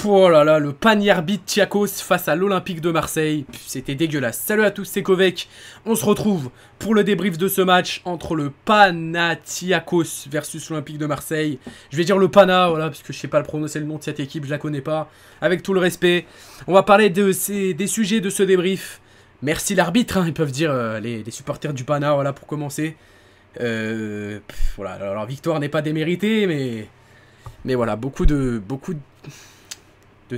Oh là là, le Panathinaikos face à l'Olympique de Marseille. C'était dégueulasse. Salut à tous, c'est Kovek. On se retrouve pour le débrief de ce match entre le Panathinaikos versus l'Olympique de Marseille. Je vais dire le Pana, voilà, parce que je sais pas le prononcer le nom de cette équipe, je la connais pas. Avec tout le respect, on va parler des sujets de ce débrief. Merci l'arbitre, hein, ils peuvent dire les supporters du Pana, voilà, pour commencer. Voilà, alors leur victoire n'est pas déméritée, mais voilà, beaucoup de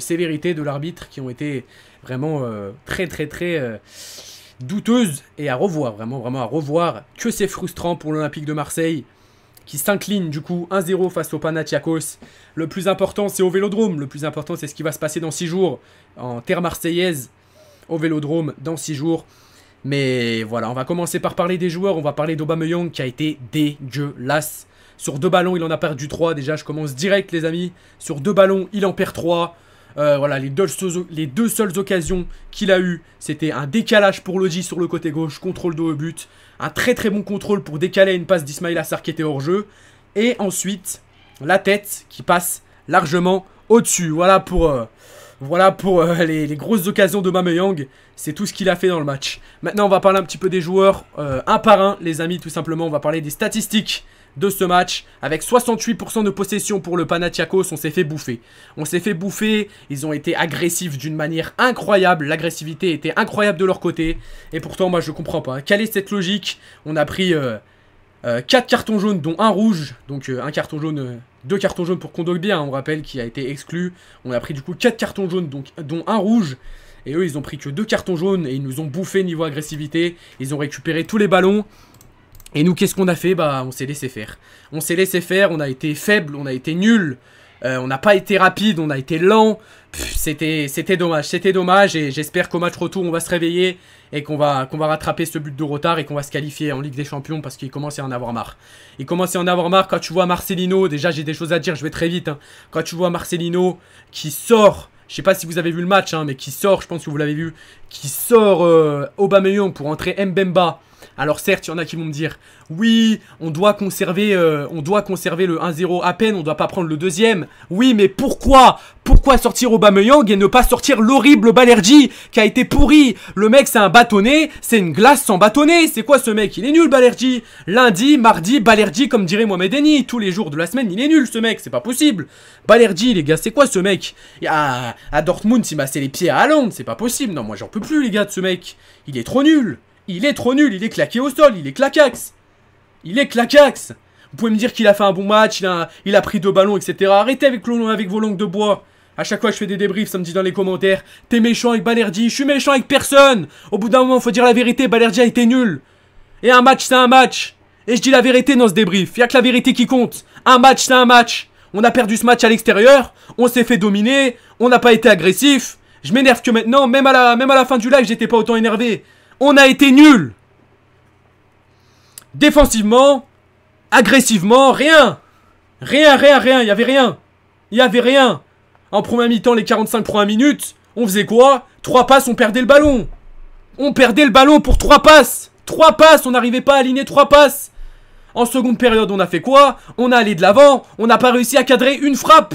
sévérité de l'arbitre qui ont été vraiment très douteuses et à revoir, vraiment à revoir. Que c'est frustrant pour l'Olympique de Marseille qui s'incline du coup 1-0 face au Panathinaikos. Le plus important c'est au Vélodrome, le plus important c'est ce qui va se passer dans 6 jours en terre marseillaise au Vélodrome dans 6 jours. Mais voilà, on va commencer par parler des joueurs, on va parler d'Aubameyang qui a été dégueulasse. Sur 2 ballons, il en a perdu 3. Déjà, je commence direct, les amis. Sur 2 ballons, il en perd 3. Voilà, les deux seules occasions qu'il a eues, c'était un décalage pour Lodi sur le côté gauche, contrôle de haut but. Un très bon contrôle pour décaler une passe d'Ismail Assar qui était hors jeu. Et ensuite, la tête qui passe largement au-dessus. Voilà pour les grosses occasions d'Aubameyang. C'est tout ce qu'il a fait dans le match. Maintenant, on va parler un petit peu des joueurs un par un, les amis, tout simplement. On va parler des statistiques de ce match. Avec 68% de possession pour le Panathinaikos, on s'est fait bouffer. On s'est fait bouffer, ils ont été agressifs d'une manière incroyable. L'agressivité était incroyable de leur côté. Et pourtant, moi, je comprends pas. Quelle est cette logique? On a pris 4 cartons jaunes, dont un rouge. Donc, un carton jaune... 2 cartons jaunes pour Kondogbia, on rappelle, qui a été exclu. On a pris du coup 4 cartons jaunes, dont un rouge. Et eux, ils ont pris que 2 cartons jaunes et ils nous ont bouffé niveau agressivité. Ils ont récupéré tous les ballons. Et nous, qu'est-ce qu'on a fait? Bah, on s'est laissé faire. On s'est laissé faire, on a été faible, on a été nul. On n'a pas été rapide, on a été lent. C'était dommage et j'espère qu'au match retour, on va se réveiller et qu'on va rattraper ce but de retard et qu'on va se qualifier en Ligue des Champions parce qu'il commence à en avoir marre. Il commence à en avoir marre quand tu vois Marcelino, déjà j'ai des choses à dire, je vais très vite. Hein. Quand tu vois Marcelino qui sort, je sais pas si vous avez vu le match, hein, mais qui sort, je pense que vous l'avez vu, qui sort Aubameyang pour entrer Mbemba. Alors certes, il y en a qui vont me dire, oui, on doit conserver le 1-0 à peine, on doit pas prendre le deuxième. Oui, mais pourquoi sortir Aubameyang et ne pas sortir l'horrible Balerdi qui a été pourri? Le mec, c'est un bâtonnet, c'est une glace sans bâtonnet. C'est quoi ce mec? Il est nul, Balerdi. Lundi, mardi, Balerdi, comme dirait Mohamed Eni. Tous les jours de la semaine, il est nul, ce mec, c'est pas possible. Balerdi, les gars, c'est quoi ce mec? À Dortmund, il m'a massé les pieds à Haaland, c'est pas possible. Non, moi, j'en peux plus, les gars, de ce mec. Il est trop nul. Il est trop nul, il est claqué au sol, il est claquax. Il est claquax. Vous pouvez me dire qu'il a fait un bon match, il a pris 2 ballons, etc. Arrêtez avec vos langues de bois. À chaque fois que je fais des débriefs, ça me dit dans les commentaires, t'es méchant avec Balerdi, je suis méchant avec personne. Au bout d'un moment, faut dire la vérité, Balerdi a été nul. Et un match, c'est un match. Et je dis la vérité dans ce débrief, y'a que la vérité qui compte. Un match, c'est un match. On a perdu ce match à l'extérieur, on s'est fait dominer, on n'a pas été agressif. Je m'énerve que maintenant, même à la fin du live, j'étais pas autant énervé. On a été nuls. Défensivement, agressivement, rien. Rien, il y avait rien. Il y avait rien. En première mi-temps, les 45 premières minutes, on faisait quoi? 3 passes, on perdait le ballon. On perdait le ballon pour 3 passes. 3 passes, on n'arrivait pas à aligner 3 passes. En seconde période, on a fait quoi? On a allé de l'avant, on n'a pas réussi à cadrer une frappe.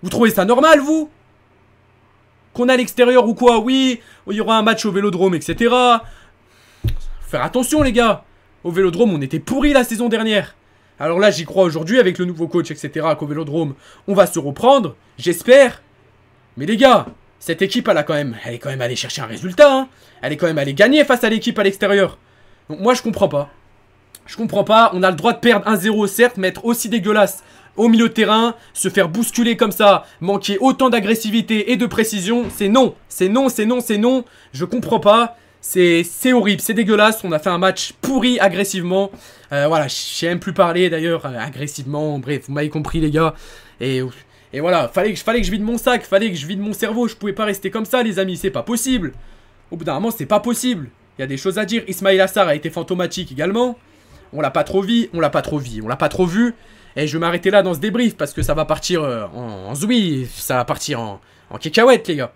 Vous trouvez ça normal, vous? Qu'on a à l'extérieur ou quoi? Oui, il y aura un match au Vélodrome, etc. Faut faire attention, les gars. Au Vélodrome, on était pourris la saison dernière. Alors là, j'y crois aujourd'hui avec le nouveau coach, etc. Qu'au Vélodrome, on va se reprendre. J'espère. Mais les gars, cette équipe, elle est quand même allée chercher un résultat. Hein. Elle est quand même allée gagner face à l'équipe à l'extérieur. Donc moi, je comprends pas. Je comprends pas. On a le droit de perdre 1-0, certes, mais être aussi dégueulasse au milieu de terrain, se faire bousculer comme ça, manquer autant d'agressivité et de précision, c'est non. C'est non, c'est non, c'est non. Je comprends pas. C'est horrible, c'est dégueulasse. On a fait un match pourri agressivement. Voilà, je sais même plus parler d'ailleurs, agressivement. Bref, vous m'avez compris, les gars. Et voilà, fallait que je vide mon sac, fallait que je vide mon cerveau. Je pouvais pas rester comme ça, les amis, c'est pas possible. Au bout d'un moment, c'est pas possible. Il y a des choses à dire. Ismail Assar a été fantomatique également. On l'a pas trop vu, on l'a pas trop vu. Et je vais m'arrêter là dans ce débrief parce que ça va partir en zouille, ça va partir en cacahuète, les gars.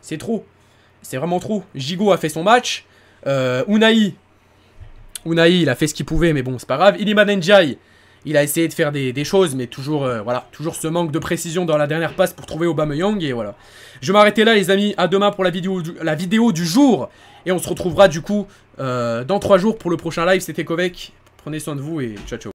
C'est trop. C'est vraiment trop. Gigot a fait son match. Unai, il a fait ce qu'il pouvait, mais bon, c'est pas grave. Iliman Ndiaye, Il a essayé de faire des choses, mais toujours, voilà, toujours ce manque de précision dans la dernière passe pour trouver Aubameyang, et voilà. Je vais m'arrêter là, les amis. À demain pour la vidéo du jour. Et on se retrouvera, du coup, dans 3 jours pour le prochain live. C'était Kovek. Prenez soin de vous et ciao, ciao.